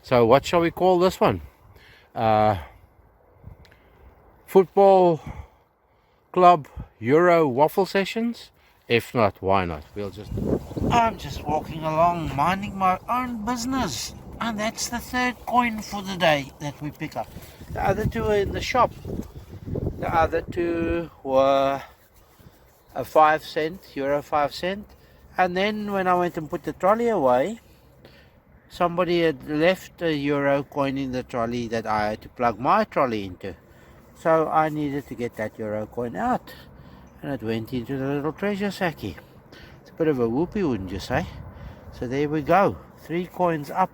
So what shall we call this one? Football Club Euro Waffle Sessions? If not, why not? I'm just walking along, minding my own business. And that's the third coin for the day that we pick up. The other two are in the shop. The other two were a 5 cent, euro 5 cent. And then when I went and put the trolley away, somebody had left a euro coin in the trolley that I had to plug my trolley into. So I needed to get that euro coin out. And it went into the little treasure sacky. It's a bit of a whoopee, wouldn't you say? So there we go. 3 coins up.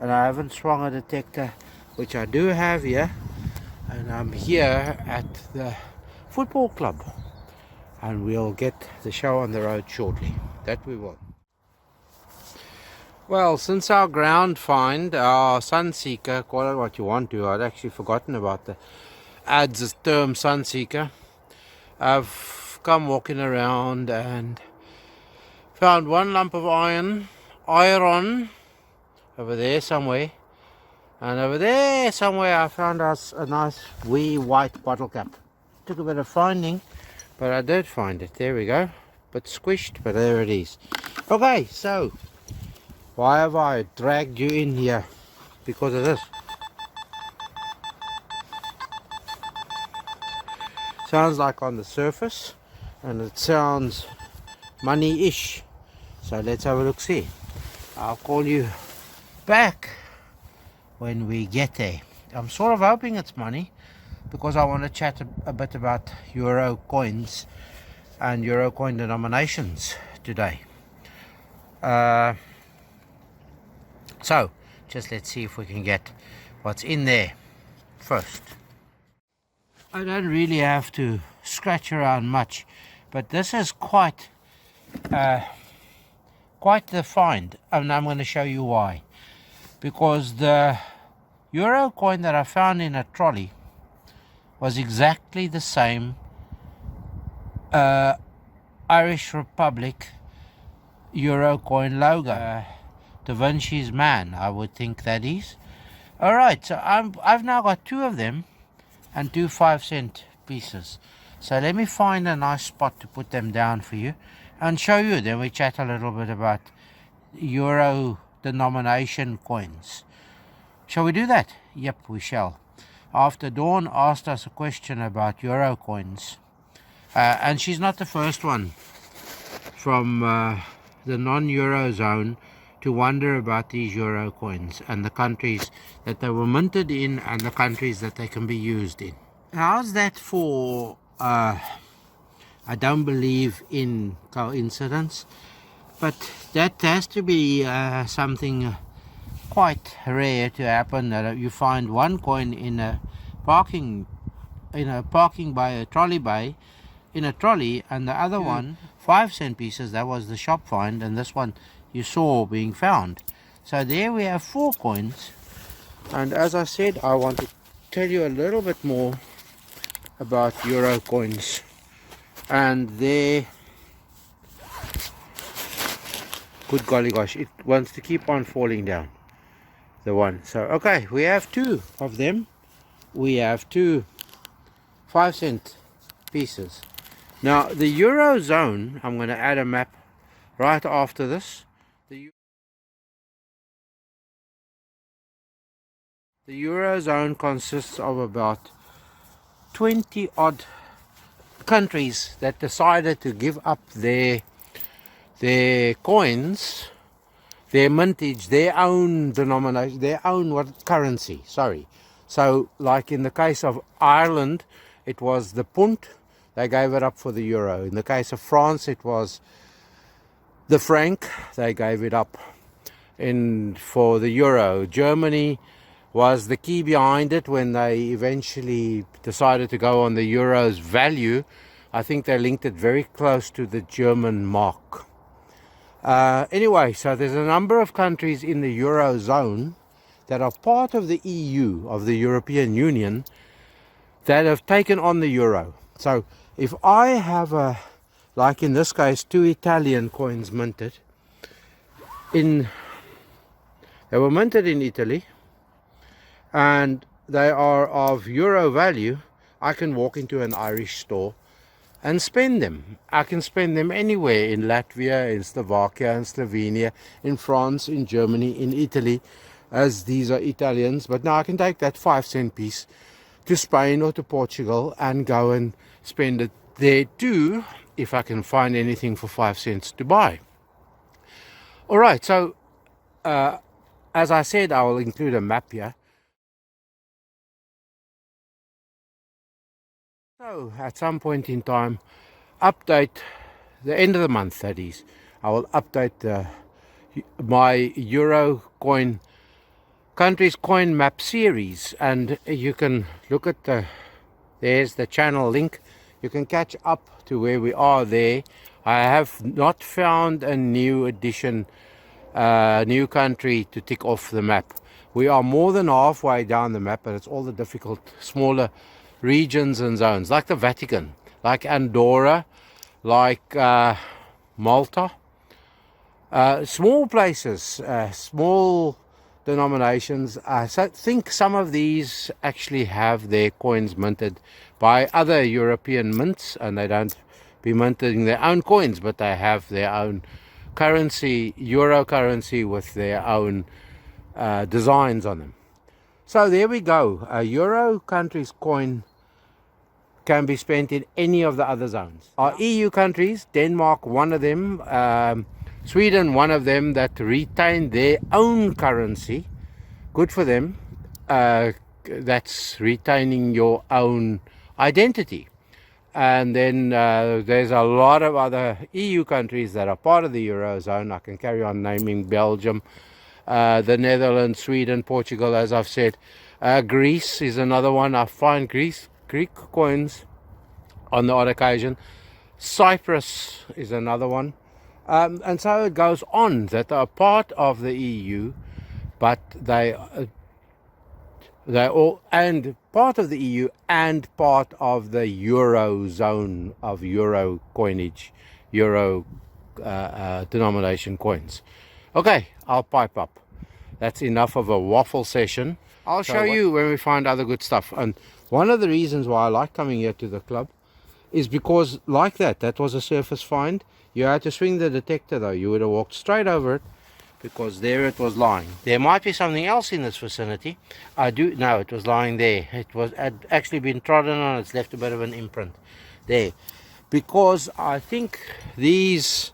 And I haven't swung a detector, which I do have here. And I'm here at the football club. And we'll get the show on the road shortly. That we will. Well, since our ground find, our Sunseeker, call it what you want to, I'd actually forgotten about the adds term Sunseeker. I've come walking around and found one lump of iron over there somewhere. And over there somewhere I found us a nice wee white bottle cap. Took a bit of finding, but I did find it. There we go. Bit squished, but there it is. Okay, so why have I dragged you in here? Because of this. Sounds like on the surface, and it sounds money-ish. So let's have a look see. I'll call you back when we get there. I'm sort of hoping it's money, because I want to chat a bit about euro coins and euro coin denominations today. So just let's see if we can get what's in there first. I don't really have to scratch around much, but this is quite the find, and I'm going to show you why. Because the euro coin that I found in a trolley was exactly the same Irish Republic euro coin logo. Da Vinci's man, I would think that is. Alright, so I've now got 2 of them and 2 5-cent pieces. So let me find a nice spot to put them down for you and show you. Then we chat a little bit about euro denomination coins. Shall we do that? Yep, we shall. After Dawn asked us a question about euro coins, and she's not the first one from the non-eurozone to wonder about these euro coins and the countries that they were minted in and the countries that they can be used in. How's that for I don't believe in coincidence, but that has to be something quite rare to happen, that you find one coin in a parking bay, a trolley bay, in a trolley, and the other one 5-cent pieces. That was the shop find, and this one you saw being found. So there we have 4 coins, and as I said, I want to tell you a little bit more about euro coins and their, good golly gosh, it wants to keep on falling down, the one. So okay, we have 2 of them. We have 2 5-cent pieces. Now the eurozone, I'm going to add a map right after this. The eurozone consists of about 20 odd countries that decided to give up their coins, their mintage, their own denomination, their own currency, sorry. So like in the case of Ireland, it was the punt. They gave it up for the euro. In the case of France, it was the franc. They gave it up for the euro. Germany was the key behind it when they eventually decided to go on the euro's value. I think they linked it very close to the German mark. Anyway, so there's a number of countries in the eurozone that are part of the EU, of the European Union, that have taken on the euro. So if I have like in this case, 2 Italian coins minted, they were minted in Italy, and they are of euro value, I can walk into an Irish store and spend them. I can spend them anywhere, in Latvia, in Slovakia, in Slovenia, in France, in Germany, in Italy, as these are Italians. But now I can take that 5-cent piece to Spain or to Portugal and go and spend it there too, if I can find anything for 5 cents to buy. Alright, so as I said, I will include a map here. So at some point in time, update the end of the month, that is, I will update my Euro coin countries coin map series, and you can look at there's the channel link. You can catch up to where we are there. I have not found a new edition, new country to tick off the map. We are more than halfway down the map, but it's all the difficult smaller regions and zones, like the Vatican, like Andorra, like Malta, small places, small denominations. I think some of these actually have their coins minted by other European mints, and they don't be minting their own coins, but they have their own currency, euro currency, with their own designs on them. So there we go. A euro country's coin can be spent in any of the other zones. Our EU countries, Denmark one of them, Sweden one of them, that retain their own currency. Good for them. That's retaining your own identity. And then there's a lot of other EU countries that are part of the Eurozone. I can carry on naming Belgium, the Netherlands, Sweden, Portugal, as I've said. Greece is another one. I find Greek coins on the odd occasion. Cyprus is another one. And so it goes on, that are part of the EU, but they all, and part of the EU and part of the Eurozone of euro coinage, euro denomination coins. Okay, I'll pipe up. That's enough of a waffle session. I'll show you when we find other good stuff. And one of the reasons why I like coming here to the club is because, like that was a surface find. You had to swing the detector though. You would have walked straight over it, because there it was lying. There might be something else in this vicinity. I do know it was lying there. It had actually been trodden on. It's left a bit of an imprint there, because I think these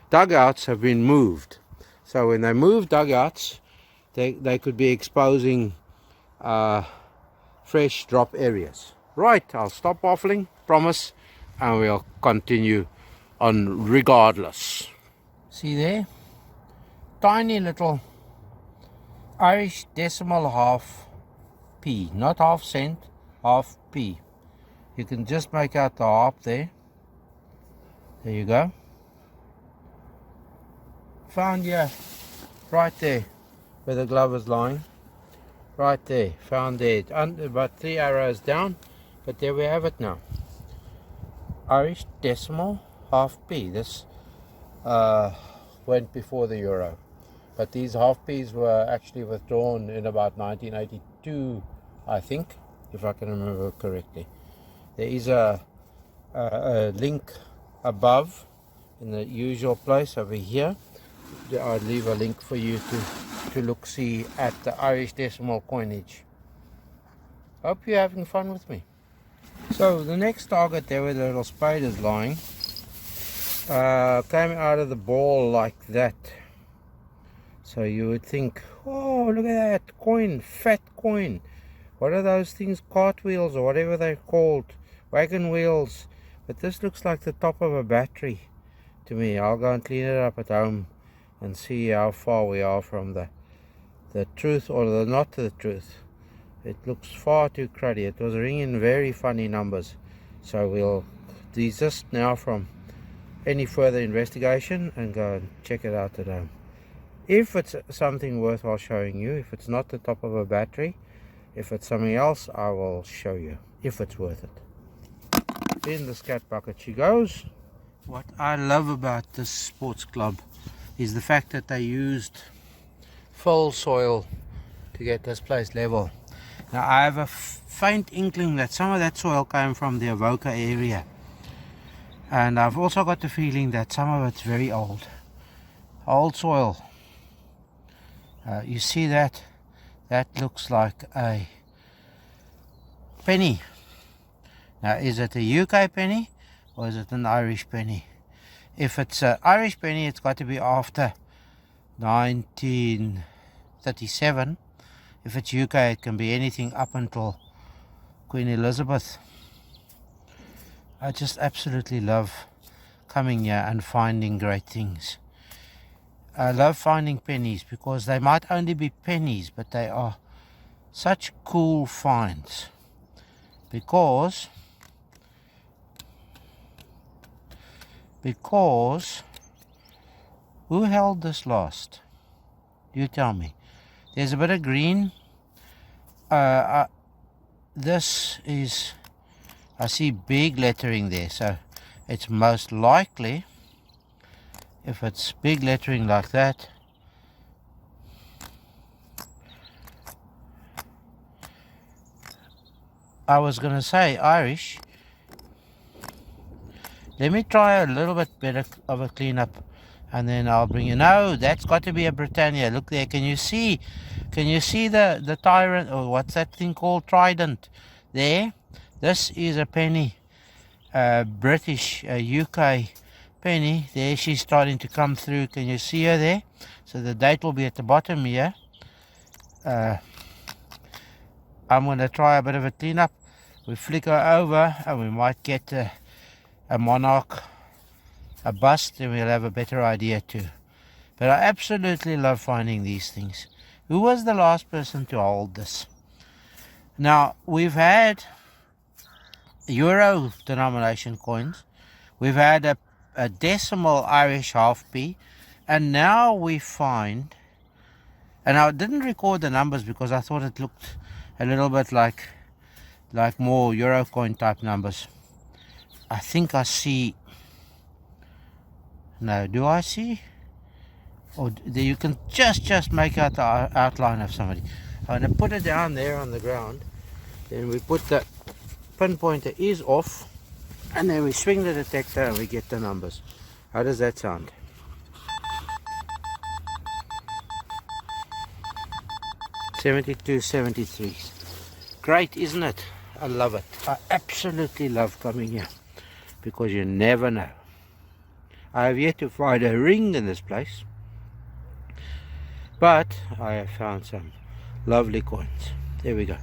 dugouts have been moved. So when they move dugouts, they could be exposing fresh drop areas. Right, I'll stop waffling, promise, and we'll continue on regardless. See there? Tiny little Irish decimal half p, not half cent, half p. You can just make out the half there. There you go. Found here, right there, where the glove is lying. Right there, found there, about 3 arrows down, but there we have it now. Irish decimal half p. This went before the euro, but these half p's were actually withdrawn in about 1982, I think, if I can remember correctly. There is a link above in the usual place over here. I'll leave a link for you to look see at the Irish decimal coinage. Hope you're having fun with me. So the next target there, where the little spade is lying, came out of the ball like that. So you would think, oh, look at that coin, fat coin. What are those things, cartwheels or whatever they're called, wagon wheels? But this looks like the top of a battery to me. I'll go and clean it up at home and see how far we are from the truth, or the not the truth. It looks far too cruddy. It was ringing very funny numbers. So we'll desist now from any further investigation and go and check it out at home. If it's something worthwhile showing you, if it's not the top of a battery, if it's something else, I will show you if it's worth it. In the scat bucket she goes. What I love about this sports club is the fact that they used full soil to get this place level. Now I have a faint inkling that some of that soil came from the Avoca area, and I've also got the feeling that some of it's very old soil. You see that? That looks like a penny. Now, is it a UK penny or is it an Irish penny? If it's an Irish penny, it's got to be after 1937. If it's UK, it can be anything up until Queen Elizabeth. I just absolutely love coming here and finding great things. I love finding pennies because they might only be pennies, but they are such cool finds. Because who held this last? You tell me. There's a bit of green. This is, I see big lettering there, so it's most likely, if it's big lettering like that, I was going to say Irish. Let me try a little bit better of a cleanup, and then I'll bring you. No, that's got to be a Britannia. Look there. Can you see? Can you see the tyrant, or what's that thing called? Trident. There. This is a penny. British, UK penny. There, she's starting to come through. Can you see her there? So the date will be at the bottom here. I'm going to try a bit of a cleanup. We flick her over and we might get a monarch, a bust, and we'll have a better idea too. But I absolutely love finding these things. Who was the last person to hold this? Now, we've had Euro denomination coins. We've had a decimal Irish half-p. And now we find, and I didn't record the numbers because I thought it looked a little bit like more Euro coin type numbers. I think I see, no, do I see? Or you can just make out the outline of somebody. I'm going to put it down there on the ground. Then we put the pinpointer is off, and then we swing the detector and we get the numbers. How does that sound? $72, $73. Great, isn't it? I love it. I absolutely love coming here because you never know. I have yet to find a ring in this place, but I have found some lovely coins. There we go.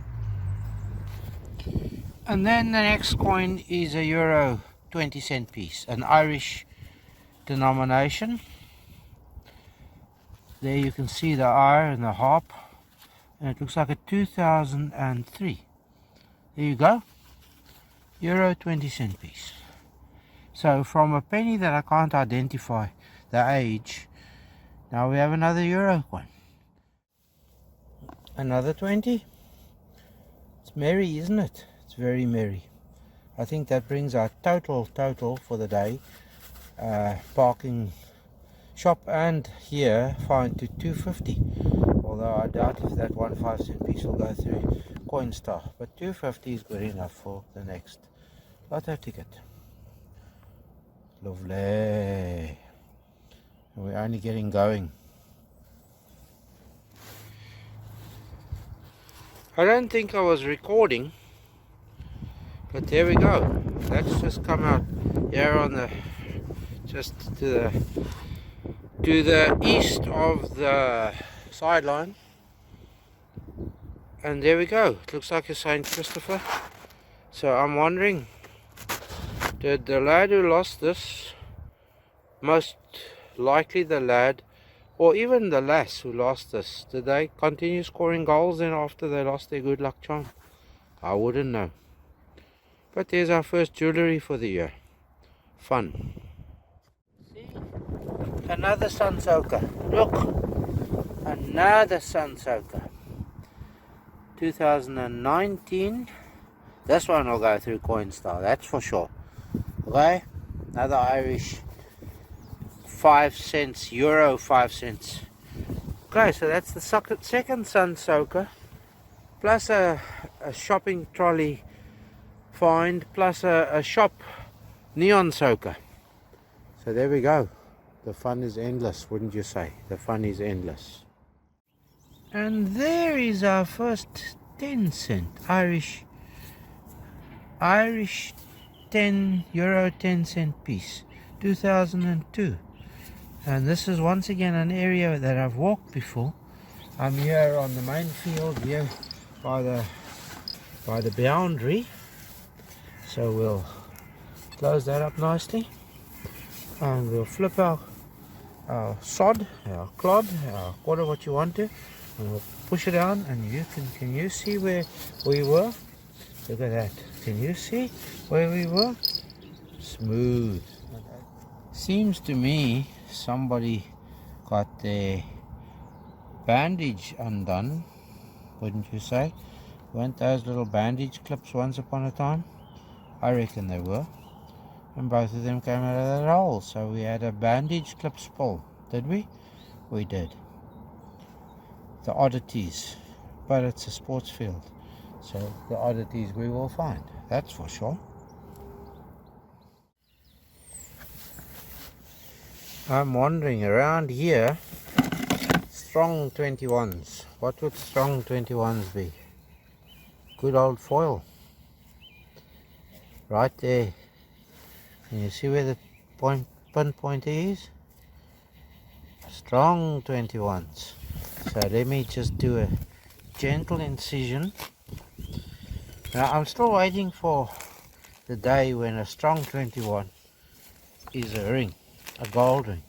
And then the next coin is a Euro 20-cent piece, an Irish denomination. There you can see the I and the harp, and it looks like a 2003. There you go, Euro 20-cent piece. So from a penny that I can't identify the age, now we have another Euro coin. Another 20. It's merry, isn't it? It's very merry. I think that brings our total for the day, parking, shop and here, fine, to $2.50. Although I doubt if that 1 5-cent piece will go through Coinstar, but $2.50 is good enough for the next lotto ticket. Lovely. We're only getting going. I don't think I was recording, but there we go. Let's just come out here on the, just to the east of the sideline, and there we go. It looks like a St. Christopher. So I'm wondering, did the lad who lost this, most likely the lad, or even the lass who lost this, did they continue scoring goals then after they lost their good luck charm? I wouldn't know. But there's our first jewellery for the year. Fun. See? Another sun soaker. Look! Another sun soaker. 2019. This one will go through Coinstar, that's for sure. Okay? Another Irish 5 cents, Euro 5 cents. Okay, so that's the second sun soaker plus a shopping trolley find, plus a shop neon soaker. So there we go. The fun is endless, wouldn't you say? The fun is endless. And there is our first 10 cent Irish 10 euro 10 cent piece, 2002. And this is once again an area that I've walked before. I'm here on the main field here by the boundary. So we'll close that up nicely and we'll flip our sod, our clod, call it what you want to, and we'll push it down. And can you see where we were? Look at that. Can you see where we were? Smooth. Seems to me somebody got their bandage undone, wouldn't you say? Weren't those little bandage clips once upon a time? I reckon they were. And both of them came out of that hole. So we had a bandage clip spill, did we? We did. The oddities. But it's a sports field. So the oddities we will find, that's for sure. I'm wandering around here. Strong 21s. What would strong 21s be? Good old foil. Right there. Can you see where the pinpoint is? Strong 21s. So let me just do a gentle incision. Now I'm still waiting for the day when a strong 21 is a ring, a gold ring.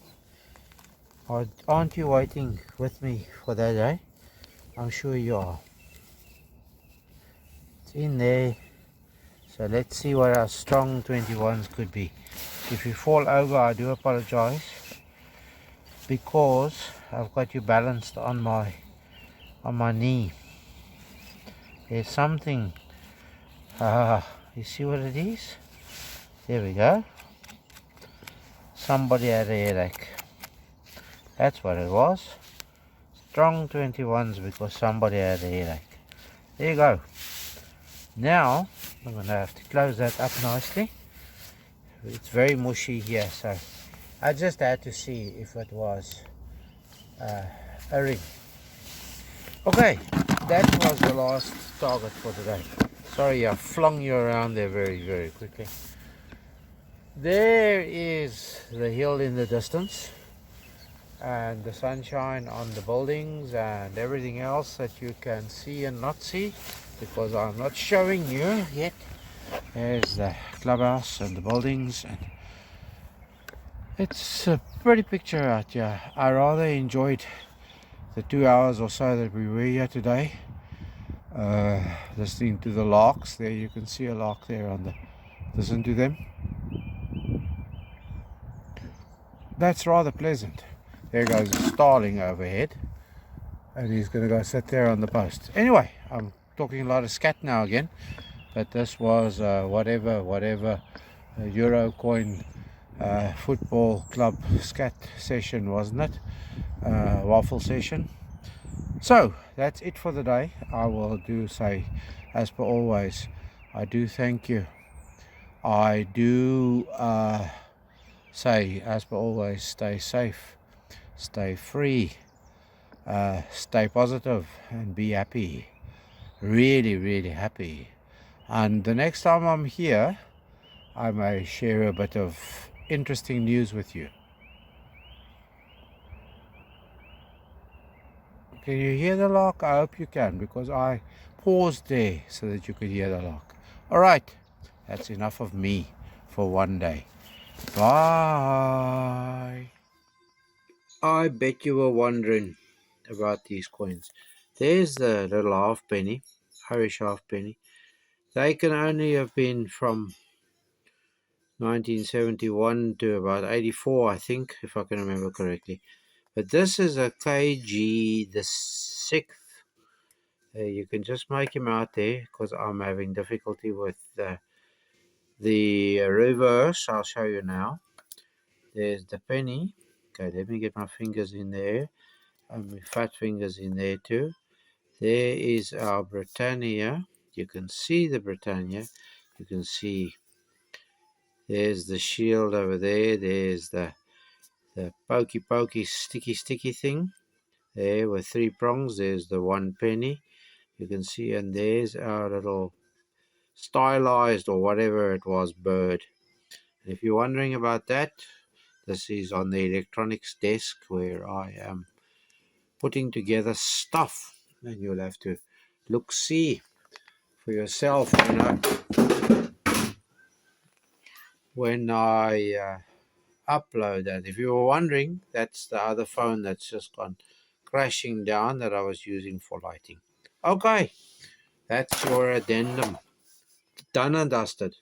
Aren't you waiting with me for that day? I'm sure you are. It's in there. So let's see what our strong 21s could be. If you fall over, I do apologize, because I've got you balanced on my knee. There's something. You see what it is? There we go. Somebody had a headache. That's what it was. Strong 21s because somebody had a headache. There you go. Now I'm going to have to close that up nicely. It's very mushy here, so I just had to see if it was a ring. Okay, that was the last target for today. Sorry, I flung you around there very, very quickly. There is the hill in the distance, and the sunshine on the buildings and everything else that you can see and not see, because I'm not showing you yet. There's the clubhouse and the buildings, and it's a pretty picture out here. I rather enjoyed the 2 hours or so that we were here today, listening to the larks. There you can see a lark there on the, listen to them. That's rather pleasant. There goes a starling overhead, and he's going to go sit there on the post. Anyway, I'm talking a lot of scat now again, but this was whatever Euro coin football club scat session, wasn't it? Waffle session. So that's it for the day. I will do say, as per always, I do thank you. I do say, as per always, stay safe, stay free, stay positive, and be happy. Really, really happy. And the next time I'm here, I may share a bit of interesting news with you. Can you hear the lark? I hope you can, because I paused there so that you could hear the lark. All right, that's enough of me for one day. Bye. I bet you were wondering about these coins. There's the little halfpenny, Irish halfpenny. They can only have been from 1971 to about 84, I think, if I can remember correctly. But this is a KG the 6th. You can just make him out there, because I'm having difficulty with the reverse. I'll show you now. There's the penny. Okay, let me get my fingers in there, and my fat fingers in there too. There is our Britannia. You can see the Britannia. You can see there's the shield over there. There's the pokey sticky thing there with 3 prongs. There's the 1 penny. You can see, and there's our little stylized or whatever it was bird. And if you're wondering about that, this is on the electronics desk where I am putting together stuff, and you'll have to see for yourself when I upload that. If you were wondering, that's the other phone that's just gone crashing down that I was using for lighting. Okay, that's your addendum. Done and dusted.